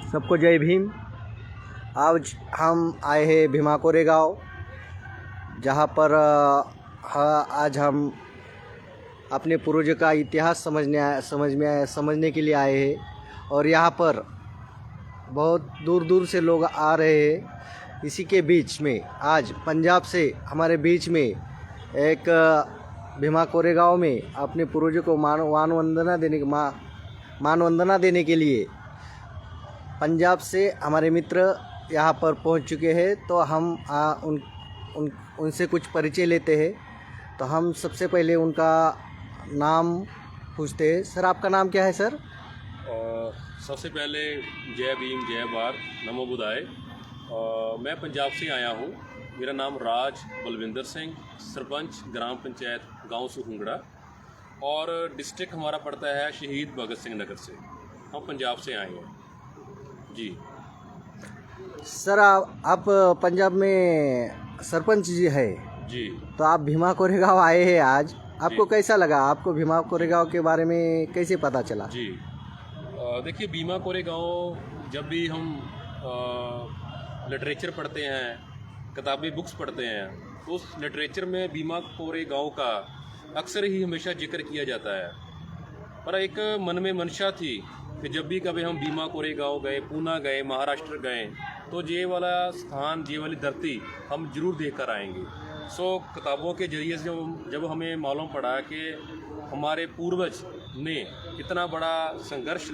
सबको जय भीम। आज हम आए हैं भीमा कोरेगांव, जहाँ पर आज हम अपने पूर्वजों का इतिहास समझने के लिए आए हैं। और यहाँ पर बहुत दूर दूर से लोग आ रहे हैं। इसी के बीच में आज पंजाब से हमारे बीच में एक भीमा कोरेगांव में अपने पूर्वजों को मानवंदना देने के लिए पंजाब से हमारे मित्र यहाँ पर पहुँच चुके हैं। तो हम उनसे कुछ परिचय लेते हैं। तो हम सबसे पहले उनका नाम पूछते हैं। सर, आपका नाम क्या है सर? सबसे पहले जय भीम, जय भारत, नमो बुधाय। मैं पंजाब से आया हूँ। मेरा नाम राज बलविंदर सिंह, सरपंच ग्राम पंचायत गांव सुखुंगड़ा, और डिस्ट्रिक्ट हमारा पड़ता है शहीद भगत सिंह नगर से। हम पंजाब से आए हैं जी। सर, आप पंजाब में सरपंच जी है जी। तो आप भीमा कोरेगांव आए हैं आज। आपको कैसा लगा? आपको भीमा कोरेगांव के बारे में कैसे पता चला? जी, देखिए, भीमा कोरेगांव जब भी हम लिटरेचर पढ़ते हैं, किताबी बुक्स पढ़ते हैं, तो उस लिटरेचर में भीमा कोरेगांव का अक्सर ही हमेशा जिक्र किया जाता है। पर एक मन में मंशा थी कि जब भी कभी हम भीमा कोरेगांव गए, पूना गए, महाराष्ट्र गए, तो ये वाला स्थान, ये वाली धरती हम जरूर देख कर आएंगे। किताबों के जरिए से जब हमें मालूम पड़ा कि हमारे पूर्वज ने इतना बड़ा संघर्ष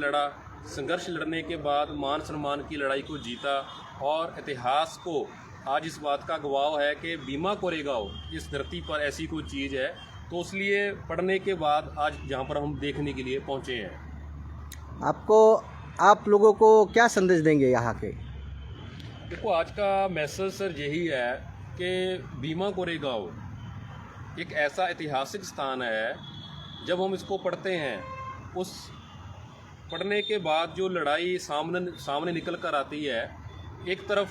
लड़ने के बाद मान सम्मान की लड़ाई को जीता, और इतिहास को आज इस बात का गवाह है कि भीमा कोरेगांव इस धरती पर ऐसी कोई चीज़ है। तो इसलिए पढ़ने के बाद आज यहाँ पर हम देखने के लिए पहुँचे हैं। आप लोगों को क्या संदेश देंगे यहाँ के? देखो, आज का मैसेज सर यही है कि भीमा कोरेगांव एक ऐसा ऐतिहासिक स्थान है। जब हम इसको पढ़ते हैं, उस पढ़ने के बाद जो लड़ाई सामने निकल कर आती है, एक तरफ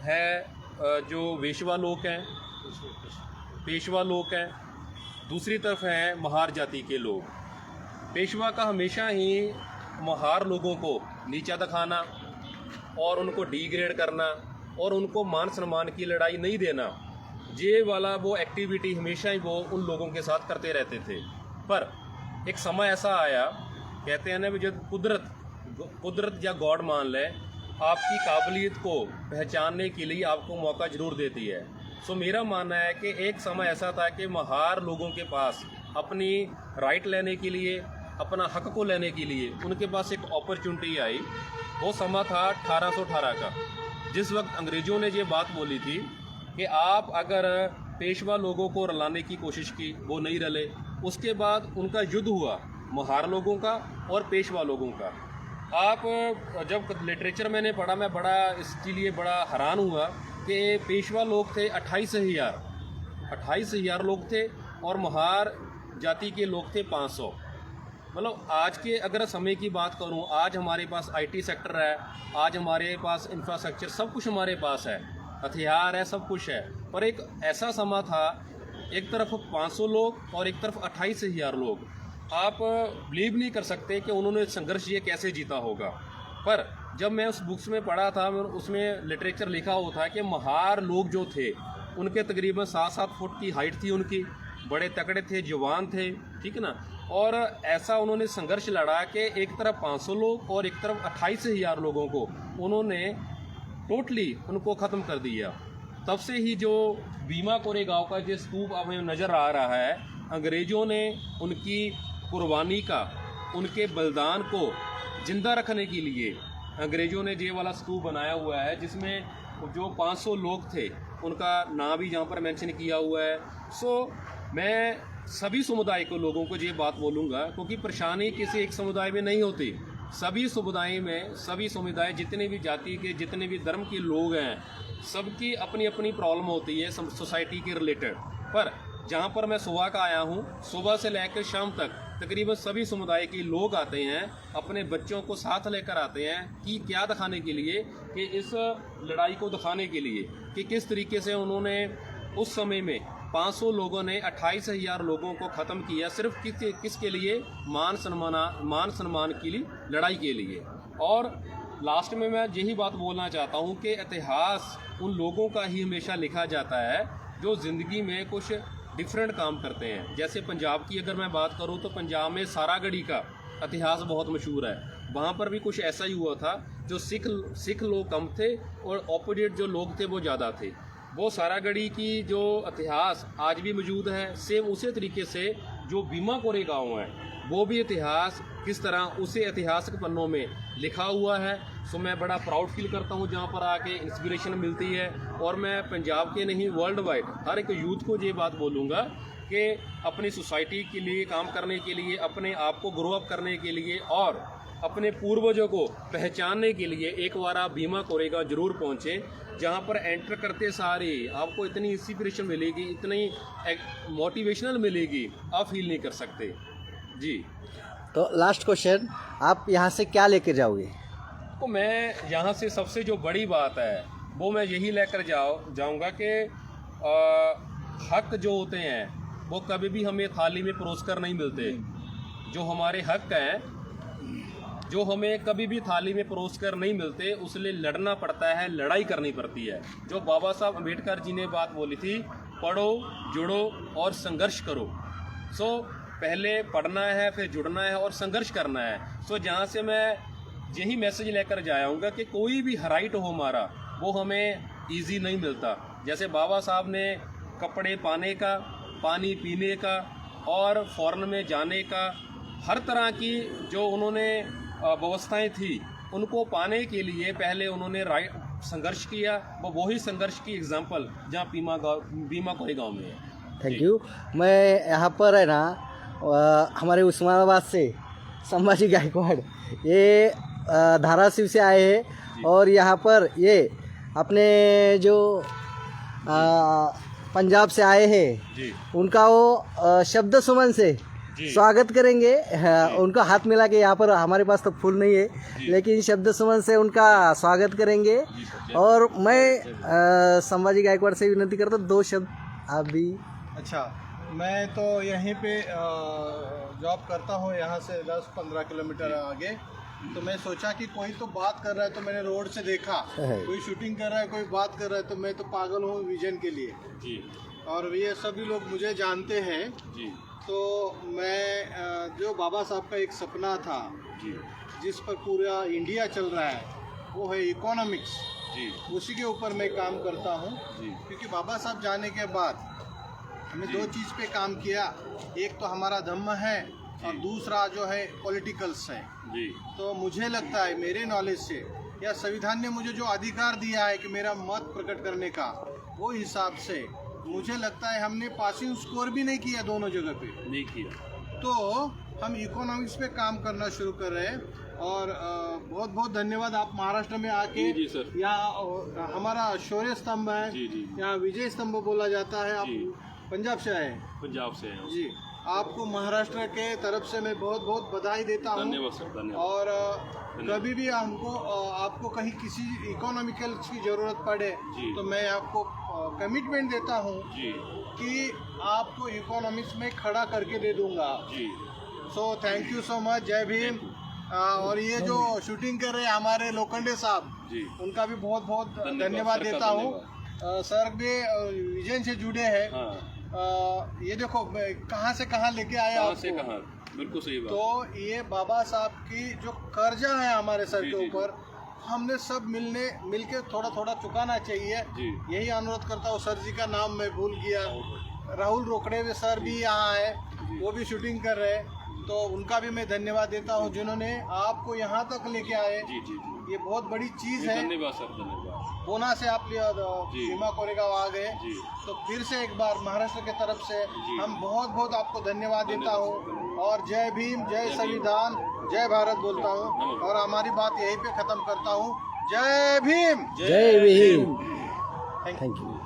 है जो पेशवा लोग हैं, दूसरी तरफ है महार जाति के लोग। पेशवा का हमेशा ही महार लोगों को नीचा दिखाना और उनको डिग्रेड करना और उनको मान सम्मान की लड़ाई नहीं देना, ये वाला वो एक्टिविटी हमेशा ही वो उन लोगों के साथ करते रहते थे। पर एक समय ऐसा आया, कहते हैं ना, जब कुदरत या गॉड मान ले, आपकी काबिलियत को पहचानने के लिए आपको मौका ज़रूर देती है। मेरा मानना है कि एक समय ऐसा था कि महार लोगों के पास अपनी राइट लेने के लिए, अपना हक को लेने के लिए उनके पास एक अपॉर्चुनिटी आई। वो समय था 1818 का, जिस वक्त अंग्रेज़ों ने ये बात बोली थी कि आप अगर पेशवा लोगों को रलाने की कोशिश की, वो नहीं रले। उसके बाद उनका युद्ध हुआ महार लोगों का और पेशवा लोगों का। आप जब लिटरेचर मैंने पढ़ा, मैं इसके लिए बड़ा हैरान हुआ कि पेशवा लोग थे 28,000 लोग थे, और महार जाति के लोग थे 500। मतलब आज के अगर समय की बात करूं, आज हमारे पास IT सेक्टर है, आज हमारे पास इंफ्रास्ट्रक्चर, सब कुछ हमारे पास है, हथियार है, सब कुछ है। पर एक ऐसा समय था, एक तरफ 500 लोग और एक तरफ 28,000 लोग। आप बिलीव नहीं कर सकते कि उन्होंने संघर्ष ये कैसे जीता होगा। पर जब मैं उस बुक्स में पढ़ा था, उसमें लिटरेचर लिखा हुआ था कि महार लोग जो थे, उनके तकरीबन 7-7 फुट की हाइट थी उनकी, बड़े तकड़े थे, जवान थे, ठीक है ना। और ऐसा उन्होंने संघर्ष लड़ा कि एक तरफ 500 लोग और एक तरफ 28,000 लोगों को उन्होंने टोटली उनको ख़त्म कर दिया। तब से ही जो भीमा कोरेगांव का जो स्तूप हमें नज़र आ रहा है, अंग्रेज़ों ने उनकी कुर्बानी का, उनके बलिदान को जिंदा रखने के लिए अंग्रेज़ों ने ये वाला स्तूप बनाया हुआ है, जिसमें जो 500 लोग थे उनका नाम भी यहाँ पर मेंशन किया हुआ है। मैं सभी समुदाय को लोगों को ये बात बोलूँगा, क्योंकि परेशानी किसी एक समुदाय में नहीं होती। सभी समुदाय जितने भी जाति के, जितने भी धर्म के लोग हैं, सबकी अपनी अपनी प्रॉब्लम होती है सोसाइटी के रिलेटेड। पर जहाँ पर मैं सुबह का आया हूँ, सुबह से लेकर शाम तक तकरीबन सभी समुदाय के लोग आते हैं, अपने बच्चों को साथ लेकर आते हैं कि क्या दिखाने के लिए, कि इस लड़ाई को दिखाने के लिए कि किस तरीके से उन्होंने उस समय में 500 लोगों ने 28,000 लोगों को ख़त्म किया, सिर्फ किसके लिए? मान सम्मान की लड़ाई के लिए। और लास्ट में मैं यही बात बोलना चाहता हूँ कि इतिहास उन लोगों का ही हमेशा लिखा जाता है जो ज़िंदगी में कुछ डिफरेंट काम करते हैं। जैसे पंजाब की अगर मैं बात करूँ तो पंजाब में सारागढ़ी का इतिहास बहुत मशहूर है। वहाँ पर भी कुछ ऐसा ही हुआ था, जो सिख लोग कम थे और ऑपोजिट जो लोग थे वो ज़्यादा थे। वो सारागढ़ी की जो इतिहास आज भी मौजूद है, सेम उसी तरीके से जो भीमा कोरेगांव है वो भी इतिहास किस तरह उसे ऐतिहासिक पन्नों में लिखा हुआ है। सो मैं बड़ा प्राउड फील करता हूँ जहाँ पर आके इंस्पिरेशन मिलती है। और मैं पंजाब के नहीं, वर्ल्ड वाइड हर एक यूथ को ये बात बोलूँगा कि अपनी सोसाइटी के लिए काम करने के लिए, अपने आप को ग्रो अप करने के लिए और अपने पूर्वजों को पहचानने के लिए एक बार आप भीमा कोरेगांव जरूर पहुँचें, जहाँ पर एंटर करते सारे आपको इतनी इंस्पिरेशन मिलेगी, इतनी मोटिवेशनल मिलेगी, आप फील नहीं कर सकते जी। तो लास्ट क्वेश्चन, आप यहाँ से क्या लेके जाओगे? तो मैं यहाँ से सबसे जो बड़ी बात है वो मैं यही लेकर जाऊँगा कि हक जो होते हैं वो कभी भी हमें थाली में परोस कर नहीं मिलते। जो हमारे हक हैं जो हमें कभी भी थाली में परोस कर नहीं मिलते, उसलिए लड़ना पड़ता है, लड़ाई करनी पड़ती है। जो बाबा साहब अम्बेडकर जी ने बात बोली थी, पढ़ो, जुड़ो और संघर्ष करो। सो पहले पढ़ना है, फिर जुड़ना है और संघर्ष करना है। सो जहाँ से मैं यही मैसेज लेकर जाऊँगा कि कोई भी राइट हो हमारा, वो हमें इजी नहीं मिलता। जैसे बाबा साहब ने कपड़े पाने का, पानी पीने का और फॉरेन में जाने का, हर तरह की जो उन्होंने व्यवस्थाएं थी, उनको पाने के लिए पहले उन्होंने संघर्ष किया। वो वही संघर्ष की एग्जाम्पल जहाँ भीमा कोरेगांव में है। Thank you. मैं यहाँ पर है ना हमारे उस्मानाबाद से संभाजी गायकवाड़ ये धाराशिव से आए हैं और यहाँ पर ये अपने जो पंजाब से आए हैं उनका वो शब्द सुमन से स्वागत करेंगे। उनका हाथ मिला के यहाँ पर, हमारे पास तो फूल नहीं है, लेकिन शब्द सुमन से उनका स्वागत करेंगे। और मैं संभाजी गायकवाड़ से विनती करता हूँ, 2 शब्द आप भी। अच्छा, मैं तो यहीं पे जॉब करता हूँ, यहाँ से 10-15 किलोमीटर आगे। तो मैं सोचा कि कोई तो बात कर रहा है, तो मैंने रोड से देखा कोई शूटिंग कर रहा है, कोई बात कर रहा है, तो मैं तो पागल हूँ विजन के लिए जी। और ये सभी लोग मुझे जानते हैं जी। तो मैं जो बाबा साहब का एक सपना था जी, जिस पर पूरा इंडिया चल रहा है, वो है इकोनॉमिक्स जी। उसी के ऊपर मैं काम करता हूँ, क्योंकि बाबा साहब जाने के बाद हमने 2 चीज़ पे काम किया। एक तो हमारा धम्म है और दूसरा जो है पॉलिटिकल्स है जी। तो मुझे लगता है, मेरे नॉलेज से, या संविधान ने मुझे जो अधिकार दिया है कि मेरा मत प्रकट करने का, वो हिसाब से मुझे लगता है हमने पासिंग स्कोर भी नहीं किया, दोनों जगह पे नहीं किया। तो हम इकोनॉमिक्स पे काम करना शुरू कर रहे हैं। और बहुत बहुत धन्यवाद, आप महाराष्ट्र में आके यहाँ हमारा शौर्य स्तंभ है, यहाँ विजय स्तंभ बोला जाता है। आप पंजाब से आए? पंजाब से हैं जी। आपको महाराष्ट्र के तरफ से मैं बहुत बहुत बधाई देता हूँ। धन्यवाद सर, धन्यवाद। और कभी भी हमको आपको कहीं किसी इकोनॉमिकल की ज़रूरत पड़े तो मैं आपको कमिटमेंट देता हूँ कि आपको इकोनॉमिक्स में खड़ा करके दे दूँगा जी। So thank you so much, Jai Bhim. और ये जो शूटिंग कर रहे हैं हमारे लोखंडे साहब, उनका भी बहुत बहुत धन्यवाद देता हूँ। सर भी विजन से जुड़े हैं। ये देखो कहाँ से कहाँ लेके आए आपको, बिल्कुल सही बात। तो ये बाबा साहब की जो कर्जा है हमारे सर के ऊपर, हमने सब मिलके थोड़ा थोड़ा चुकाना चाहिए। यही अनुरोध करता हूँ। सर जी का नाम मैं भूल गया, राहुल रोकड़े सर भी यहाँ है, वो भी शूटिंग कर रहे हैं। तो उनका भी मैं धन्यवाद देता हूँ, जिन्होंने आपको यहाँ तक लेके आए। ये बहुत बड़ी चीज़ है। धन्यवाद सर, धन्यवाद। पूना से आप भीमा कोरेगांव आ गए, तो फिर से एक बार महाराष्ट्र के तरफ से हम बहुत बहुत आपको धन्यवाद देता हूँ। और जय भीम, जय संविधान, जय भारत बोलता हूँ। और हमारी बात यहीं पे ख़त्म करता हूँ। जय भीम, जय भीम। Thank you.